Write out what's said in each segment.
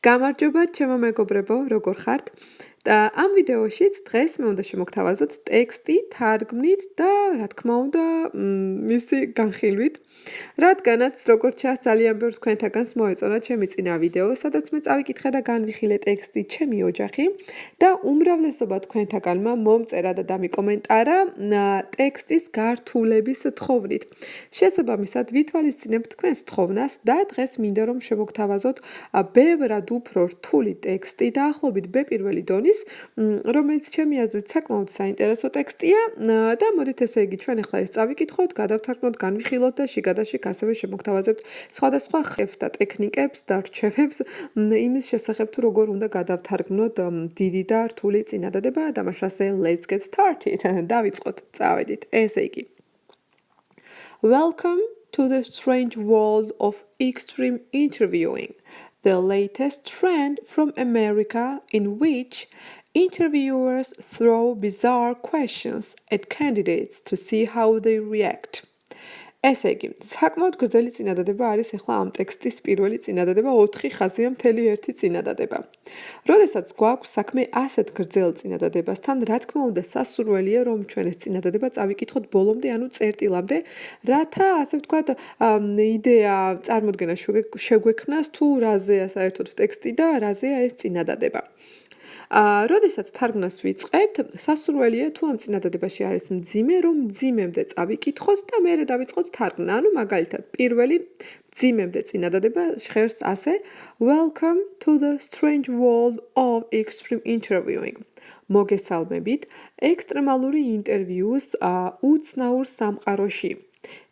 გამარჯობა, ჩემო მეგობრებო, როგორ ხართ? ამ ვიდეოშიც დღეს მე უნდა შემოგთავაზოთ ტექსტი თარგმნით და რა თქმა უნდა, მისი განხილვით. რადგანაც როგორც ჩანს ძალიან ბევრ თქვენთაგანს მოეწონა ჩემი წინა ვიდეო, სადაც მე წავიკითხე და განვიხილე ტექსტი ჩემი ოჯახი და უმრავლესობა თქვენთაგანმა მომწერა და დამიკომენტარა ტექსტის გართულების თხოვნით. შესაბამისად, ვითვალისწინებთ თქვენს თხოვნას და დღეს მინდა რომ შემოგთავაზოთ ბევრად უფრო რთული ტექსტი დაახლოებით B1 დონის, რომელიც ჩემი აზრით საკმაოდ საინტერესო ტექსტია და მოდით ესე იგი ჩვენ ახლა ეს წავიკითხოთ, გადავთარგმნოთ, განვიხილოთ და შიგადაშიგ ასევე შემოგთავაზებთ სხვადასხვა ხებს და ტექნიკებს და რჩევებს იმის შესახებ თუ როგორ უნდა გადავთარგმნოთ დიდი და რთული წინადადება და მაშასე let's get started. დავიწყოთ, წავედით. ესე იგი. Welcome to the strange world of extreme interviewing. The latest trend from America in which interviewers throw bizarre questions at candidates to see how they react. ესე იგი, საკმაოდ გრძელი წინადადება არის ახლა ამ ტექსტის პირველი წინადადება 4 ხაზია მთელი ერთი წინადადება. როდესაც გვაქვს საქმე ასეთ გრძელ წინადადებასთან, რა თქმა უნდა, სასურველია რომ ჩვენ ეს წინადადება წავიკითხოთ ბოლომდე, ანუ წერტილამდე, რათა ასე ვთქვათ, იდეა წარმოდგენა შეგვექმნას თუ რაზეა საერთოდ ტექსტი და რაზეა ეს წინადადება. როდესაც თარგმნას ვიწყებთ, სასურველია თუ ამ წინადადებაში არის მძიმე, რომ მძიმემდე წავიკითხოთ და მერე დავიწყოთ თარგმნა. ანუ მაგალითად, პირველი მძიმემდე წინადადება ჟღერს ასე: Welcome to the strange world of extreme interviewing. მოგესალმებით ექსტრემალური ინტერვიუს უცნაურ სამყაროში.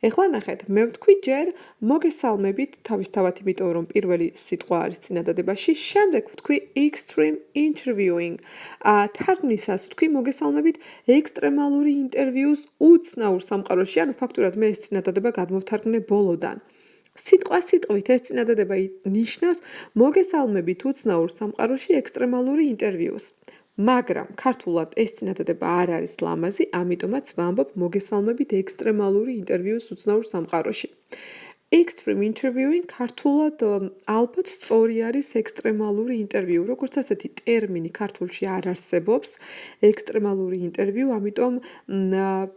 ეხლა ნახეთ, მე ვთქვი ჯერ მოგესალმებით თავისთავად, იმიტომ რომ პირველი სიტყვა არის წინადადებაში, შემდეგ ვთქვი extreme interviewing. თარგმნისას ვთქვი მოგესალმებით ექსტრემალური ინტერვიუს უცნაურ სამყაროში, ანუ ფაქტურად მე ეს წინადადება გადმოვთარგმნე ბოლოდან. სიტყვით ეს წინადადება ნიშნავს მოგესალმებით უცნაურ სამყაროში ექსტრემალური ინტერვიუს. მაგრამ ქართულად ეს წინადადება არ არის ლამაზი, ამიტომაც ვამბობ მოგესალმებით ექსტრემალური ინტერვიუს უცნაურ სამყაროში. Extreme interviewing ქართულად ალბათ სწორი არის ექსტრემალური ინტერვიუ, როგორც ასეთი ტერმინი ქართულში არ არსებობს, ექსტრემალური ინტერვიუ, ამიტომ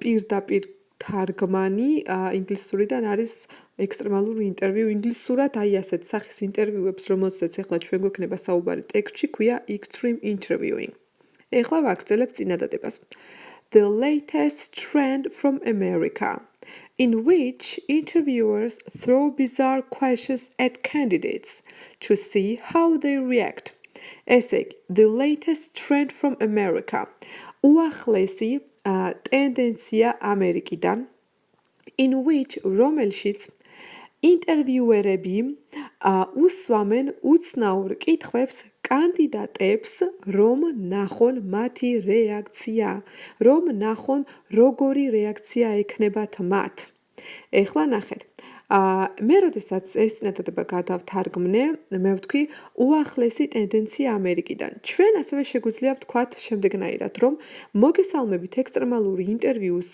პირდაპირ თარგმანი ინგლისურიდან არის ექსტრემალური ინტერვიუ. ინგლისურად აი ასეთ სახის ინტერვიუებს, რომელსაც ახლა ჩვენ გვექნება საუბარი ტექსტში, ქვია extreme interviewing. ეხლა ვაგრძელებ წინადადებას. The latest trend from America, in which interviewers throw bizarre questions at candidates to see how they react. ესე იგი, the latest trend from America. უახლესი ტენდენცია ამერიკიდან, in which რომელშიც ინტერვიუერები უსვამენ უცნაურ კითხვებს კანდიდატებს, რომ ნახონ მათი რეაქცია, რომ ნახონ როგორი რეაქცია ექნებათ მათ. ეხლა ნახეთ. მე როდესაც ეს წინადადება გადავთარგმნე, მე ვთქვი უახლესი ტენდენცია ამერიკიდან. ჩვენ ასევე შეგვიძლია ვთქვათ შემდეგნაირად, რომ მოგესალმებით ექსტრემალური ინტერვიუს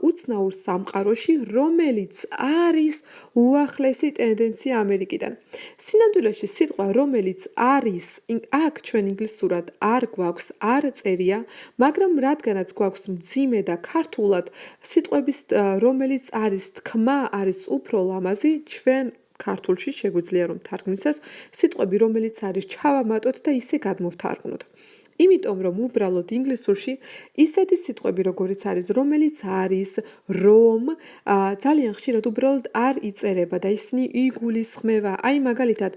უცნაურ სამყაროში, რომელიც არის უახლესი ტენდენცია ამერიკიდან. სინამდვილეში სიტყვა რომელიც არის, აქ ჩვენ ინგლისურად არ გვაქვს, არ წერია, მაგრამ რადგანაც გვაქვს მძიმე და ქართულად სიტყვების რომელიც არის თქმა არის უფრო ლამაზი, ჩვენ ქართულში შეგვიძლია რომ თარგმნისას სიტყვები რომელიც არის ჩავამატოთ და ისე გადმოვთარგმნოთ. იმიტომ რომ უბრალოდ ინგლისურში ისეთი სიტყვები როგორიც არის, რომელიც არის, რომ ძალიან ხშირად უბრალოდ არ იწერება და ისინი იგულისხმება. აი მაგალითად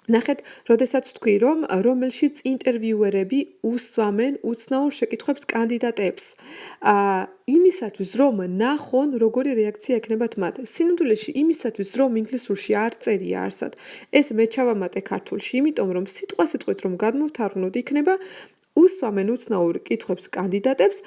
ნახეთ, როდესაც თქვი რომ რომელშიც ინტერვიუერები უსვამენ უცნაურ შეკითხვებს კანდიდატებს. იმისათვის რომ ნახონ როგორი რეაქცია ექნებათ მათ. სინამდვილეში იმისათვის რომ ინგლისურში არ წერია არსად. ეს მე ჩავამატე ქართულში, იმიტომ რომ სიტყვით რომ გადმოვთარგმნოთ იქნება უსვამენ უცნაურ კითხვებს კანდიდატებს,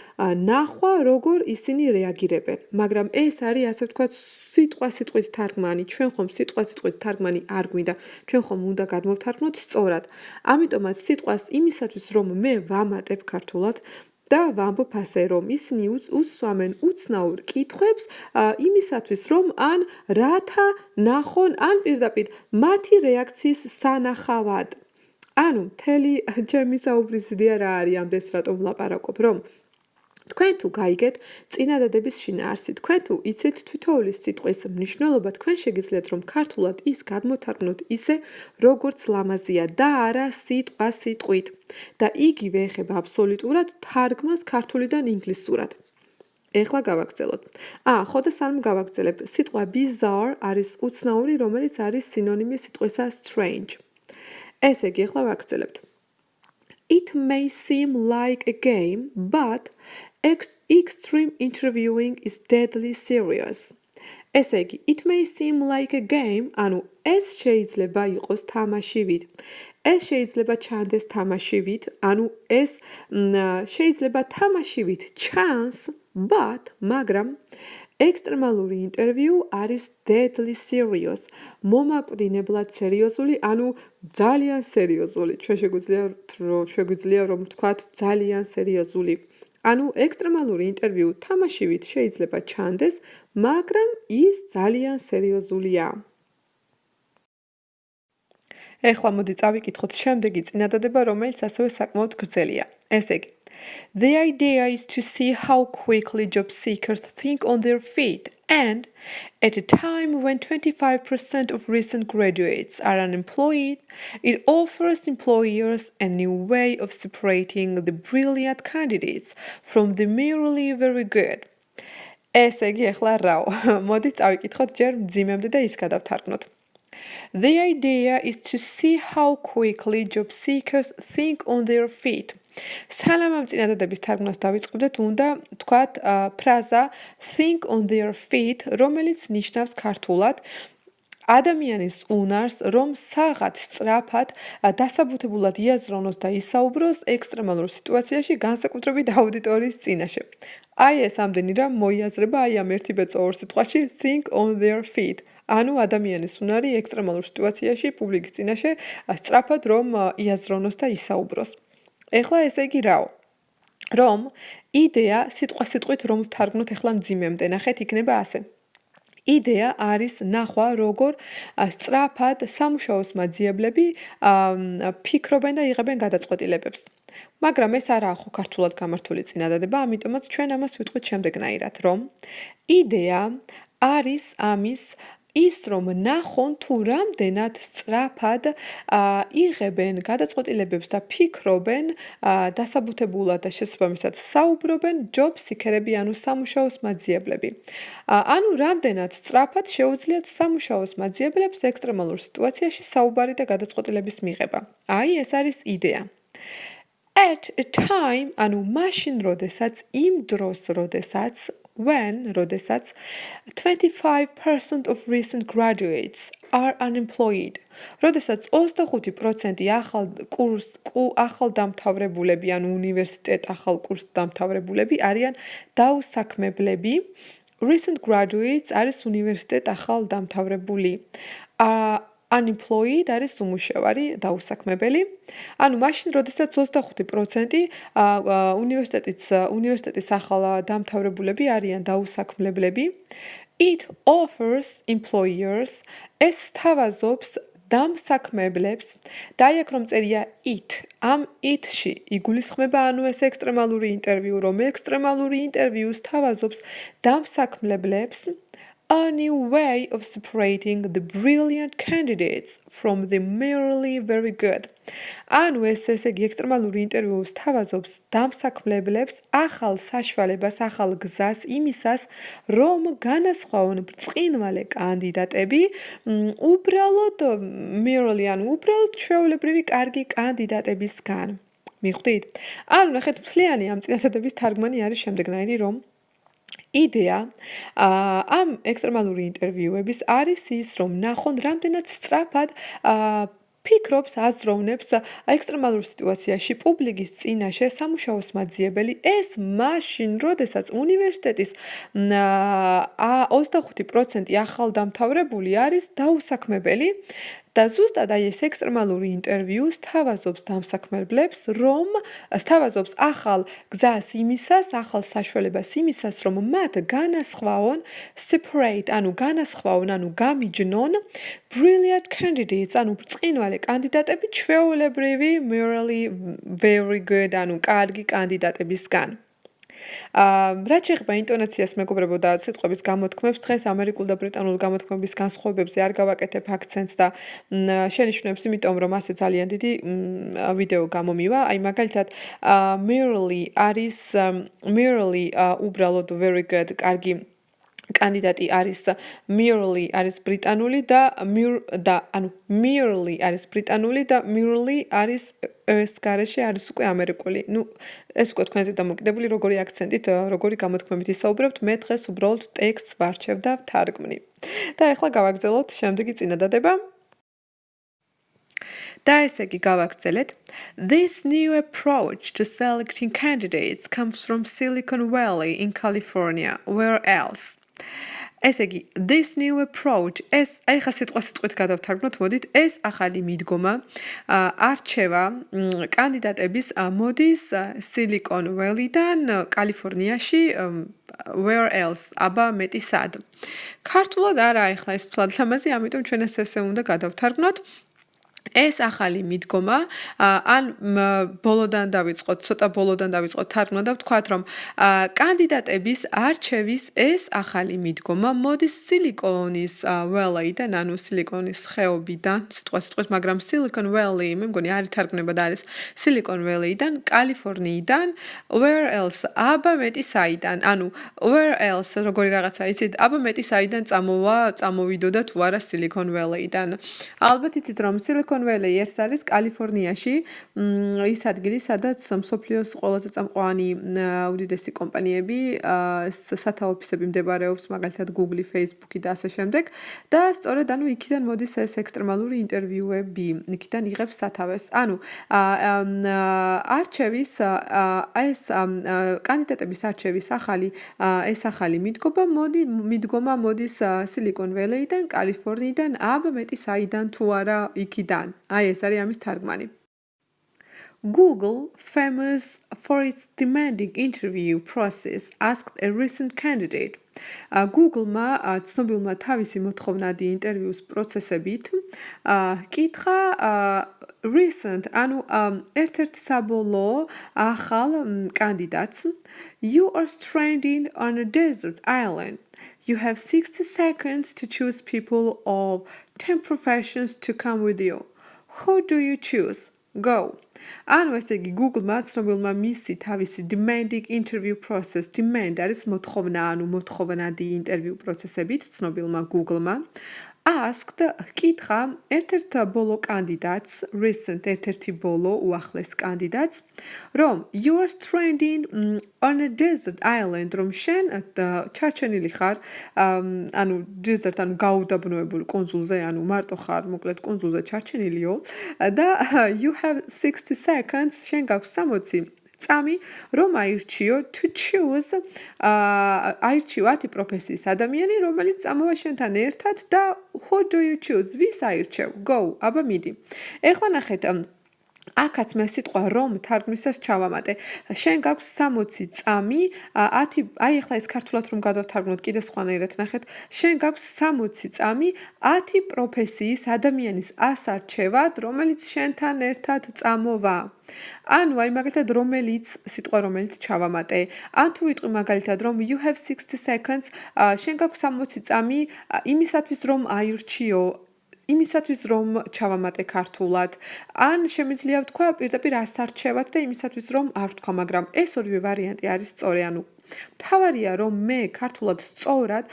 ნახვა როგორ ისინი რეაგირებენ. მაგრამ ეს არის ასე ვთქვათ სიტყვით თარგმანი. ჩვენ ხომ სიტყვით თარგმანი არ გვინდა. ჩვენ ხომ უნდა გადმოვთარგმნოთ სწორად. ამიტომაც სიტყვას იმისათვის რომ მე ვამატებ ქართულად და ვამბობ ასე რომ ისინი უსვამენ უცნაურ კითხვებს იმისათვის რომ რათა ნახონ ან პირდაპირ მათი რეაქციის სანახავად. ანუ მთელი ჩემი საუბრის იდეა რა არის ამდენს რატომ ვლაპარაკობ, რომ თქვენ თუ გაიგეთ წინადადების შინაარსი, თქვენ თუ იცით თითოეული სიტყვის მნიშვნელობა, თქვენ შეგიძლიათ რომ ქართულად ის გადმოთარგმნოთ ისე, როგორც ლამაზია და არა სიტყვა სიტყვით. და იგივე ეხება აბსოლუტურად თარგმანს ქართულიდან ინგლისურად. ეხლა გავაგრძელოთ. ხო და სანამ გავაგრძელებ, სიტყვა bizarre არის უცნაური, რომელიც არის სინონიმი სიტყვისა strange. ესე იგი, ეხლა ვაგრძელებთ. It may seem like a game, but extreme interviewing is deadly serious. ესე იგი, it may seem like a game, ანუ ეს შეიძლება იყოს თამაშივით. ეს შეიძლება ჩანდეს თამაშივით, ანუ ეს შეიძლება თამაშივით ჩანს, მაგრამ ექსტრემალური ინტერვიუ არის deadly serious, მომაკვდინებლად სერიოზული, ანუ ძალიან სერიოზული. ჩვენ შეგვიძლია რომ ვთქვათ ძალიან სერიოზული. ანუ ექსტრემალური ინტერვიუ თამაშივით შეიძლება ჩანდეს, მაგრამ ის ძალიან სერიოზულია. ეხლა მოდი წავიკითხოთ შემდეგი წინადადება, რომელიც ასევე საკმაოდ გრძელია. ესე იგი, the idea is to see how quickly job seekers think on their feet and at a time when 25% of recent graduates are unemployed, it offers employers a new way of separating the brilliant candidates from the merely very good. ესე იგი, ეხლა რაო? მოდი წავიკითხოთ ჯერ მძიმემდე და ის გადავთარგმნოთ. The idea is to see how quickly job seekers think on their feet. სანამ ამ წინადადების თარგმნას დავიწყებდეთ, უნდა თქვათ ფრაზა think on their feet, რომელიც ნიშნავს ქართულად ადამიანის უნარს, რომ საღად სწრაფად დასაბუთებულად იაზროვნოს და ისაუბროს ექსტრემალურ სიტუაციაში, განსაკუთრებით აუდიტორიის წინაშე. აი ეს ამდენი რამ მოიაზრება აი ამ ერთი ბეწო ორ სიტყვაში think on their feet. ანუ ადამიანის უნარი ექსტრემალურ სიტუაციაში პუბლიკის წინაშე სწრაფად რომ იაზროვნოს და ისაუბროს. ეხლა ესე იგი რაო? რომ იდეა სიტყვა სიტყვით რომ ვთარგმნოთ ეხლა მძიმემდე, ნახეთ იქნება ასე. იდეა არის ნახვა, როგორ სწრაფად სამუშაოს მაძიებლები ფიქრობენ და იღებენ გადაწყვეტილებებს. მაგრამ ეს არაა ხო ქართულად გამართული წინადადება, ამიტომაც ჩვენ ამას ვიტყვით შემდეგნაირად, რომ იდეა არის ამის ის რომ ნახონ თუ რამდენად სწრაფად იღებენ გადაწყვეტილებებს და ფიქრობენ დასაბუთებულად და შესაბამისად საუბრობენ job seeker-ები, ანუ სამუშაოს მაძიებლები. ანუ რამდენად სწრაფად შეუძლიათ სამუშაოს მაძიებლებს ექსტრემალურ სიტუაციაში საუბარი და გადაწყვეტილების მიღება. აი ეს არის იდეა. At a time, ანუ მაშინ როდესაც, იმ დროს როდესაც როდესაც 25% of recent graduates are unemployed. როდესაც 25% ახალ დამთავრებულები, ანუ უნივერსიტეტ ახალ კურს დამთავრებულები არიან დაუსაქმებლები. Recent graduates არის უნივერსიტეტ ახალ დამთავრებული. Unemployed არის უმუშევარი, დაუსაქმებელი. ანუ მაშინ, როდესაც 25% უნივერსიტეტის ახალ დამთავრებულები არიან დაუსაქმებლები, it offers employers, ეს სთავაზობს დამსაქმებლებს, და აქ რომ წერია it, ამ it-ში იგულისხმება, ანუ ეს ექსტრემალური ინტერვიუ, რომ ექსტრემალური ინტერვიუ სთავაზობს დამსაქმებლებს, a new way of separating the brilliant candidates from the merely very good. ანუ ესე იგი ექსტრემალური ინტერვიუ სთავაზობს დამსაქმებლებს ახალ საშუალებას, ახალ გზას იმისას, რომ განასხვაონ ბრწყინვალე კანდიდატები უბრალოდ merely, ანუ უბრალოდ ჩვეულებრივი კარგი კანდიდატებისგან. მიხვდით? ანუ ნახეთ, მთლიანი ამ წინადადების თარგმანი არის შემდეგნაირი, რომ იდეა ამ ექსტრემალური ინტერვიუების არის ის, რომ ნახონ რამდენად სწრაფად ფიქრობს, აზროვნებს ექსტრემალურ სიტუაციაში პუბლიკის წინაშე სამუშაოს მაძიებელი, ეს მაშინ, როდესაც უნივერსიტეტის 25% ახალ დამთავრებული არის დაუსაქმებელი და ზუსტად აი ეს ექსტრემალური ინტერვიუ სთავაზობს დამსაქმებლებს, რომ სთავაზობს ახალ გზას იმისას, ახალ საშუალებას იმისას, რომ მათ განასხვაონ, separate, ანუ განასხვაონ, ანუ გამიჯნონ brilliant candidates, ანუ ბრწყინვალე კანდიდატები ჩვეულებრივი morally very good, ანუ კარგი კანდიდატებისგან. რაც შეეხება ინტონაციას, მეგობრებო და სიტყვების გამოთქმებს, დღეს ამერიკულ და ბრიტანულ გამოთქმების განსხვავებებზე არ გავაკეთებ აქცენტს და შენიშვნებს, იმიტომ რომ ასე ძალიან დიდი ვიდეო გამომივა. აი მაგალითად, merely არის უბრალოდ very good, კარგი კანდიდატი არის merely არის ბრიტანული და ანუ merely არის ბრიტანული და merely არის ეს გარეშე არის უკვე ამერიკული. ნუ ეს უკვე თქვენზე დამოკიდებული როგორი აქცენტით, როგორი გამოთქმებით ისაუბრებთ, მე დღეს უბრალოდ ტექსტს ვარჩევ და ვთარგმნი. და ახლა გავაგრძელოთ შემდეგი წინადადება. და ესე იგი გავაგრძელეთ. This new approach to selecting candidates comes from Silicon Valley in California, where else? ესე იგი, this new approach, ეს აი ხა სიტყვით გადავთარგმნოთ, მოდით, ეს ახალი მიდგომა არჩევა კანდიდატების მოდის Silicon Valley-დან კალიფორნიაში, where else? აბა მეტი სად? ქართულად არა ახლა ეს თვალ ლამაზი, ამიტომ ჩვენ ესე უნდა გადავთარგმნოთ. ეს ახალი მიდგომა, ან ბოლოდან დავიწყოთ, ცოტა ბოლოდან დავიწყოთ თარგმნა და ვთქვათ, რომ კანდიდატების არჩევის ეს ახალი მიდგომა მოდის სილიკონის ველეიდან, ანუ სილიკონის ხეობიდან, სიტყვით, მაგრამ Silicon Valley, მე მგონი არ ითარგმნება და არის Silicon Valley-დან, კალიფორნიიდან, where else? აბა მეტი საიდან? ანუ where else როგორი რაღაცა იცით? აბა მეტი საიდან წამოვიდოდა თუ არა Silicon Valley-დან. ალბათ იცით, რომ Silicon Valley ეს არის კალიფორნიაში, ის ადგილი, სადაც მსოფლიოს ყველაზე წამყვანი უდიდესი კომპანიები, სათავო ოფისები მდებარეობს, მაგალითად Google, Facebook და ასე შემდეგ. და სწორედ ანუ იქიდან მოდის ეს ექსტრემალური ინტერვიუები, იქიდან იღებს სათავეს. ანუ არჩევის ეს კანდიდატების არჩევის ახალი მიდგომა მოდის Silicon Valley-დან, კალიფორნიიდან, აბა მეტი საიდან თუ არა იქიდან. აი ეს არის ამის თარგმანი. Google, famous for its demanding interview process, asked a recent candidate. Google-მა ცნობილმა თავისი მოთხოვნადი ინტერვიუს პროცესებით კითხა recent, ანუ ერთ-ერთ საბოლოო ახალ კანდიდატს. You are stranded on a desert island. You have 60 seconds to choose people of 10 professions to come with you. Who do you choose? Go. ანუ ესე იგი Google-მა ცნობილმა მისი თავისი demanding interview process, demand არის მოთხოვნა, ანუ მოთხოვნადი ინტერვიუ პროცესებით ცნობილმა Google-მა asked კითხა ერთ-ერთ ბოლო კანდიდატს, recent ერთ-ერთი ბოლო უახლეს კანდიდატს, რომ you are stranded on a desert island, რომ შენ ჩარჩენილი ხარ, ანუ desert, ანუ გაუდაბნოებულ კუნძულზე, ანუ მარტო ხარ, მოკლედ კუნძულზე ჩარჩენილიო და you have 60 seconds, შენ გაქვს 60 წამი, რომ აირჩიო to choose, აირჩიო 10 პროფესიის ადამიანი, რომელიც წამოვა შენთან ერთად და who do you choose? ვის აირჩევ? Go, აბა მიდი. ეხლა ნახეთ, აქაც მე სიტყვა რომ თარგმნისას ჩავამატე. შენ გაქვს 60 წამი, 10, აი ახლა ეს ქართულად რომ გადავთარგმნოთ, კიდე სხვანაირად ნახეთ. შენ გაქვს 60 წამი, 10 პროფესიის ადამიანის ასარჩევად, რომელიც შენთან ერთად წამოვა. ანუ აი მაგალითად სიტყვა რომელიც ჩავამატე. ან თუ ვიტყვი მაგალითად რომ you have 60 seconds, შენ გაქვს 60 წამი იმისათვის რომ აირჩიო, იმისათვის რომ ჩავამატე ქართულად. ან შემიძლია ვთქვა პირდაპირ ასარჩევად და იმისათვის რომ არ ვთქვა, მაგრამ ეს ორივე ვარიანტი არის სწორი, ანუ მთავარია რომ მე ქართულად სწორად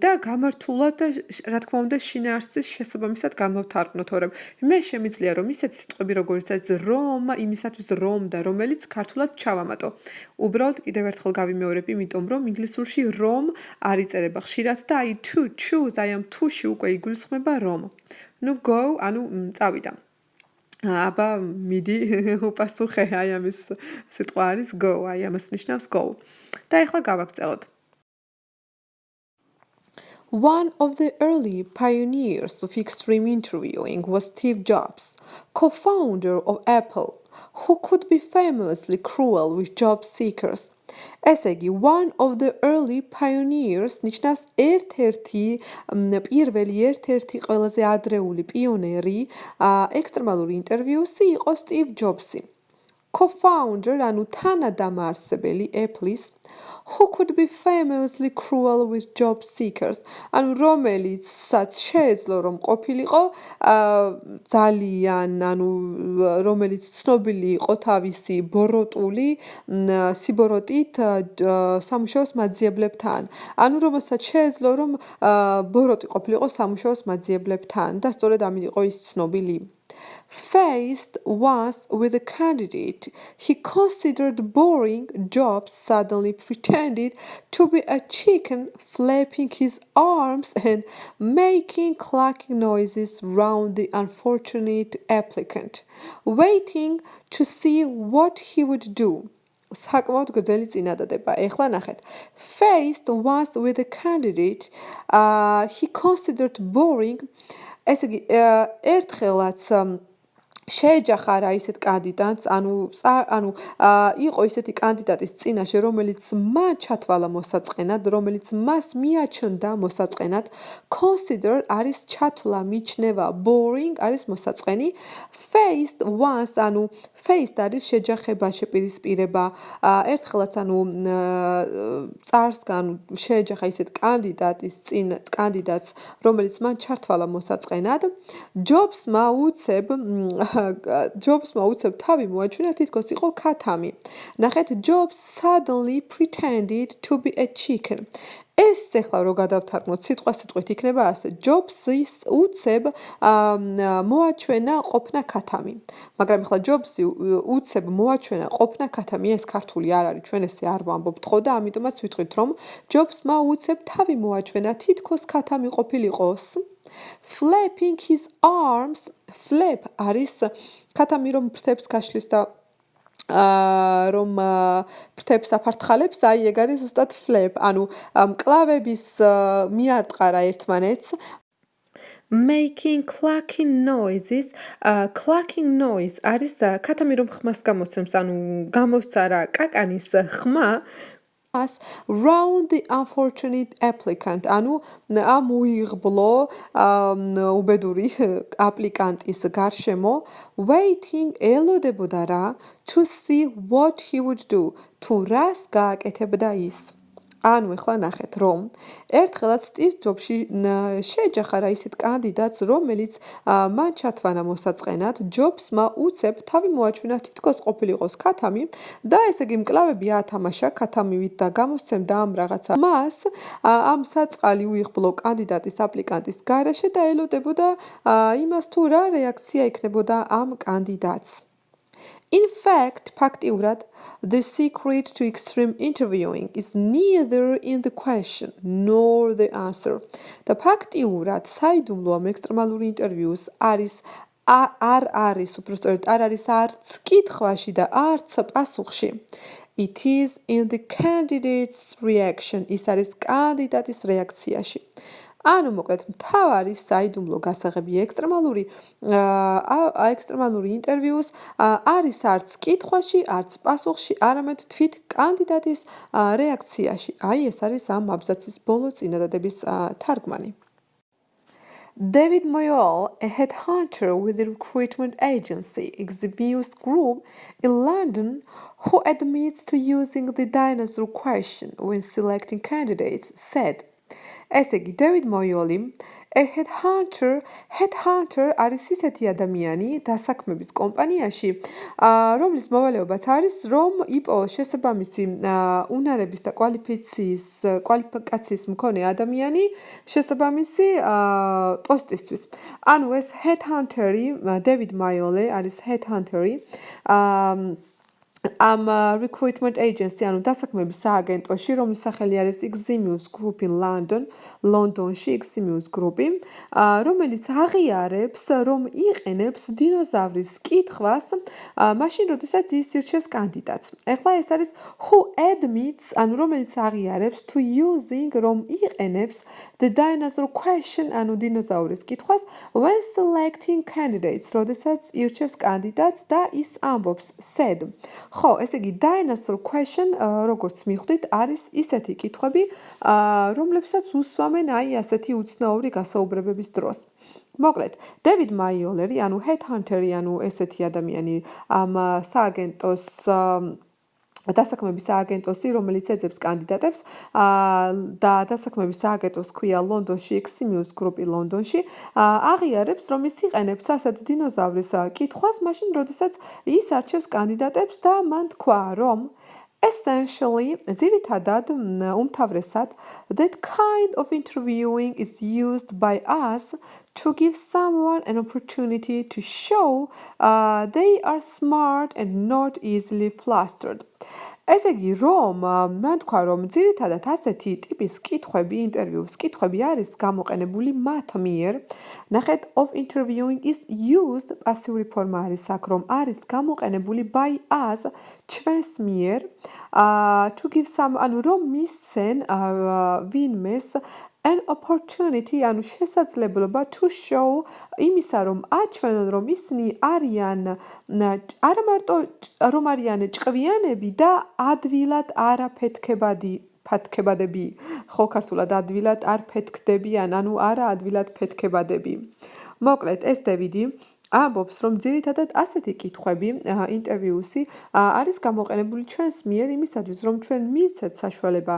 და გამართულად და რა თქმა უნდა შინაარსის შესაბამისად გამოვთარგმნო, თორემ მე შემიძლია რომ ისეთი სიტყვები როგორიც ეს რომ, იმისათვის რომ და რომელიც ქართულად ჩავამატო. უბრალოდ კიდევ ერთხელ გავიმეორებ, იმიტომ რომ ინგლისურში რომ არ იწერება ხშირად და აი to choose, აი ამ to-ში უკვე იგულისხმება რომ. ნუ go, ანუ წავიდა. აბა მიდი უპასუხე, აი ამის სიტყვა არის go, აი ამას ნიშნავს go. და ეხლა გავაგრძელოთ. One of the early pioneers of extreme interviewing was Steve Jobs, co-founder of Apple, who could be famously cruel with job seekers. ესე იგი, one of the early pioneers ნიშნავს ერთ-ერთი ყველაზე ადრეული პიონერი ექსტრემალური ინტერვიუსი იყო Steve Jobs-ი. Co-founder, ანუ თანადამაარსებელი Apple-ის, who could be famously cruel with job seekers, ანუ რომელიცაც შეეძლო რომ ყოფილიყო ძალიან, ანუ რომელიც ცნობილი იყო თავისი ბოროტული სიბოროტით სამუშაოს მაძიებლებთან, ანუ რომელსაც შეეძლო რომ ბოროტი ყოფილიყო სამუშაოს მაძიებლებთან და სწორედ ამით იყო ის ცნობილი. Faced once with a candidate he considered boring, Jobs suddenly pretended to be a chicken, flapping his arms and making clucking noises round the unfortunate applicant, waiting to see what he would do. საკმაოდ გრძელი წინადადება. ეხლა ნახეთ. Faced once with a candidate he considered boring. ესე იგი, ერთხელაც შეეჯახა რა ისეთ კანდიდატს, ანუ იყო ისეთი კანდიდატის წინაშე, რომელიც მან ჩათვალა მოსაწყენად, რომელიც მას მიაჩნდა მოსაწყენად. Consider არის ჩათვლა, მიჩნევა, boring არის მოსაწყენი. Faced once, ანუ faced არის შეჯახება, შეპირისპირება. ერთხელაც ანუ წარსგან შეეჯახა ისეთ კანდიდატს, რომელიც მან ჩათვალა მოსაწყენად. Jobs-მა უცებ თავი მოაჩვენა თითქოს იყო ქათამი. ნახეთ, Jobs suddenly pretended to be a chicken. ეს ახლა რო გადავთარგმნოთ სიტყვასიტყვით იქნება ასე. Jobs-ის უცებ მოაჩვენა ყოფნა ქათამი. მაგრამ ახლა Jobs-ი უცებ მოაჩვენა ყოფნა ქათამი, ეს ქართული არ არის, ჩვენ ესე არ ვამბობთ ხო და ამიტომაც ვიტყვით რომ Jobs-მა უცებ თავი მოაჩვენა თითქოს ქათამი ყოფილიყოს. Flapping his arms, flap არის ქათამი რომ ფრთებს გაშლის და რომ ფრთებს აფართხალებს, აი ეგ არის ზუსტად flap, ანუ მკლავების მიარტყარა ერთმანეთს. Making clucking noises, clucking noise არის ქათამი რომ ხმას გამოსცემს, ანუ გამოსცა რა კაკანის ხმა. Round the unfortunate applicant, ანუ ამოიღბლო უბედური აპლიკანტის გარშემო, waiting ელოდებოდა რა, to see what he would do, თუ რას გააკეთებდა ის. ანუ ახლა ნახეთ რომ ერთხელაც Steve Jobs-ში შეეჯახა რა ისეთ კანდიდატს, რომელიც მან ჩათვალა მოსაწყენად, Jobs-მა უცებ თავი მოაჩვენა თითქოს ყოფილიყოს ქათამი და ესე იგი მკლავები ათამაშა ქათამივით და გამოსცემდა ამ რაღაცა მას ამ საწყალი უიღბლო კანდიდატის აპლიკანტის გარეშე და ელოდებოდა იმას თუ რა რეაქცია იქნებოდა ამ კანდიდატს. In fact, ფაქტიურად, the secret to extreme interviewing is neither in the question nor the answer. და ფაქტიურად, საიდუმლო ამ ექსტრემალური ინტერვიუს არ არის, უბრალოდ არ არის არც კითხვაში და არც პასუხში. It is in the candidate's reaction. ის არის კანდიდატის რეაქციაში. ანუ მოკლედ მთავარი საიდუმლო გასაღები ექსტრემალური ინტერვიუს არის არც კითხვაში, არც პასუხში, არამედ თვით კანდიდატის რეაქციაში. აი ეს არის ამ აბზაცის ბოლო წინადადების თარგმანი. David Moyal, a headhunter with the recruitment agency Exhibius Group in London, who admits to using the dinosaur question when selecting candidates, said, ესე იგი, David Moyal-ი, a headhunter არის ისეთი ადამიანი დასაქმების კომპანიაში, რომლის მოვალეობაც არის, რომ იპოვოს შესაბამისი უნარების და კვალიფიკაციის მქონე ადამიანი შესაბამისი პოსტისთვის. ანუ ეს headhunter-ი, David Moyal არის headhunter-ი, ამ recruitment agency, ანუ დასაქმების სააგენტოში, რომლის სახელი არის Eximius Group in London, ლონდონში Eximius Group-ი, რომელიც აღიარებს, რომ იყენებს დინოზავრის კითხვას, მაშინ, როდესაც ის ირჩევს კანდიდატს. ეხლა ეს არის who admits, ანუ რომელიც აღიარებს to using, რომ იყენებს the dinosaur question, ანუ დინოზავრის კითხვას, when selecting candidates, როდესაც ირჩევს კანდიდატს და ის ამბობს, said. ხო, ესე იგი dinosaur question, როგორც მიხვდით, არის ისეთი კითხვები, რომლებსაც უსვამენ აი ასეთი უცნაური გასაუბრებების დროს. მოკლედ, დევიდ მაიოლერი, ანუ headhunter-ი, ანუ ესეთი ადამიანი ამ სააგენტოს დასაქმების სააგენტოსი, რომელიც ეძებს კანდიდატებს და დასაქმების სააგენტოს ქვია ლონდონში Eximius Group-ი ლონდონში, აღიარებს, რომ ის იყენებს ასეთ დინოზავრის კითხვას, მაშინ, როდესაც ის არჩევს კანდიდატებს და მან თქვა, რომ essentially, ძირითადად, უმთავრესად, that kind of interviewing is used by us to give someone an opportunity to show they are smart and not easily flustered. ესე იგი, რომ მან თქვა, რომ ძირითადად ასეთი ტიპის კითხვები, ინტერვიუს კითხვები არის გამოყენებული მათ მიერ. ნახეთ, of interviewing is used, პასიური ფორმა არის აქ, რომ არის გამოყენებული by us, ჩვენს მიერ, to give some, ანუ რომ მისცენ ვინმეს an opportunity, ანუ შესაძლებლობა to show იმისა, რომ აჩვენონ, რომ ისინი არიან არა მარტო რომ არიან ჭკვიანები და ადვილად ფეთქებადები. ხო, ქართულად ადვილად არ ფეთქდებიან, ანუ არა ადვილად ფეთქებადები. მოკლედ, ეს დევიდი ამბობს, რომ ძირითადად ასეთი კითხვები, ინტერვიუსი არის გამოყენებული ჩვენს მიერ იმისათვის, რომ ჩვენ მივცეთ საშუალება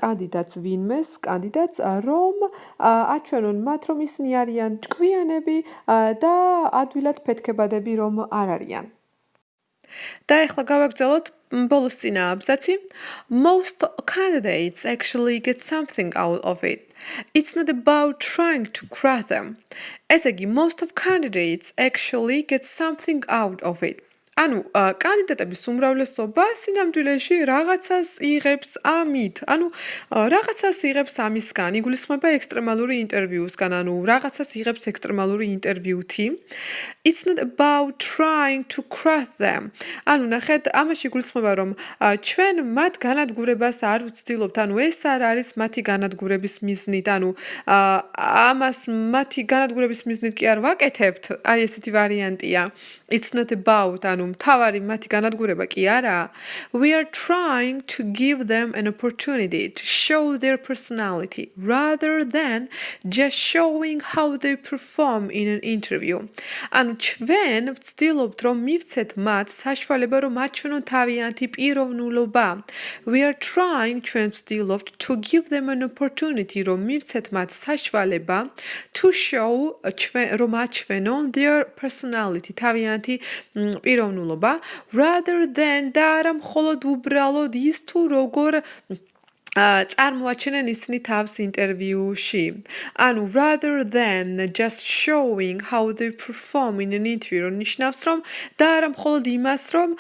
კანდიდატს, რომ აჩვენონ მათ, რომ ისინი არიან ჭკვიანები და ადვილად ფეთქებადები, რომ არ არიან. და ეხლა გავაგრძელოთ ბოლოს წინა აბზაცი. Most candidates actually get something out of it. It's not about trying to crack them. ესე იგი, most of candidates actually get something out of it. ანუ კანდიდატების უმრავლესობა სინამდვილეში რაღაცას იღებს ამით. ანუ რაღაცას იღებს ამისგან, იგულისხმება ექსტრემალური ინტერვიუსგან, ანუ რაღაცას იღებს ექსტრემალური ინტერვიუთი. It's not about trying to crack them. ანუ ნახეთ, ამაში იგულისხმება, რომ ჩვენ მათ განადგურებას არ ვცდილობთ, ანუ ეს არ არის მათი განადგურების მიზნით, ანუ ამას მათი განადგურების მიზნით კი არ ვაკეთებთ, აი ესეთი ვარიანტია. It's not about, ანუ მთავარი მათი განადგურება კი არა. We are trying to give them an opportunity to show their personality rather than just showing how they perform in an interview. ანუ ჩვენ ვცდილობთ, რომ მივცეთ მათ საშუალება, რომ აჩვენონ თავიანთი პიროვნულობა. We are trying, ჩვენ ვცდილობთ to give them an opportunity, რომ მივცეთ მათ საშუალება to show, რომ აჩვენონ their personality, თავიანთი პიროვნულობა, rather than და არა მხოლოდ უბრალოდ ის თუ როგორ წარმოაჩენენ ისინი თავს ინტერვიუში. ანუ rather than just showing how they perform in an interview, ნიშნავს, რომ და არა მხოლოდ იმას, რომ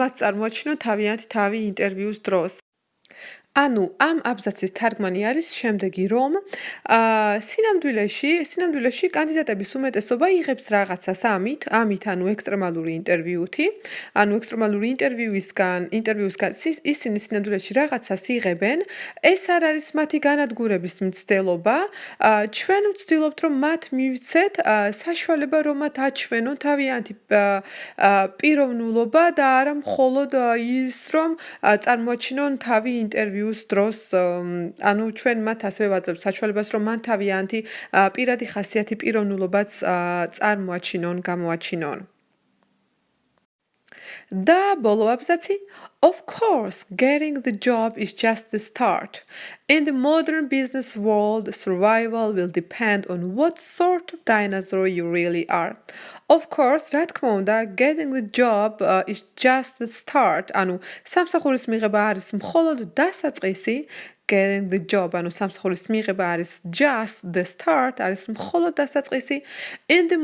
მათ წარმოაჩენონ თავიანთი თავი ინტერვიუს დროს. ანუ ამ აბზაცის თარგმანი არის შემდეგი, რომ სინამდვილეში კანდიდატების უმეტესობა იღებს რაღაცას ამით, ანუ ექსტრემალური ინტერვიუთი, ანუ ექსტრემალური ინტერვიუსგან ისინი სინამდვილეში რაღაცას იღებენ, ეს არ არის მათი განადგურების მცდელობა, ჩვენ ვცდილობთ, რომ მათ მივცეთ საშუალება, რომ მათ აჩვენონ თავიანთი პიროვნულობა და არა მხოლოდ ის, რომ წარმოაჩინონ თავი ინტერვიუს დროს, ანუ ჩვენ მათ ასევე ვაძლევთ საშუალებას, რომ მან თავიანთი პირადი ხასიათი პიროვნულობაც წარმოაჩინონ, გამოაჩინონ. და ბოლო აბზაცი. Of course, getting the job is just the start. In the modern business world, survival will depend on what sort of dinosaur you really are. Of course, რა თქმა უნდა, getting the job is just the start. ანუ სამსახურის მიღება არის მხოლოდ დასაწყისი. getting the job, ანუ სამსახურის მიღება არის just the start, არის მხოლოდ დასაწყისი. In the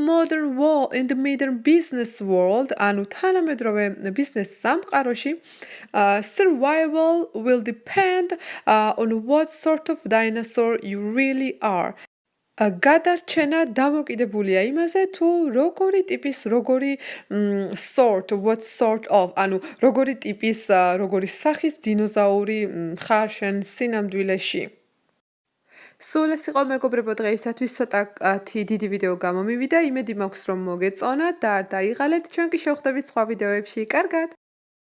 modern business world, ანუ თანამედროვე ბიზნეს სამყაროში, survival will depend on what sort of dinosaur you really are. გადარჩენა დამოკიდებულია იმაზე, თუ როგორი ტიპის, what sort of, ანუ როგორი ტიპის, როგორი სახის დინოზაური ხარ შენ სინამდვილეში. სულ ეს იყო მეგობრებო დღეისათვის, ცოტათი დიდი ვიდეო გამომივიდა, იმედი მაქვს რომ მოგეწონათ და არ დაიღალეთ, ჩვენ კი შევხვდებით სხვა ვიდეოებში. კარგად!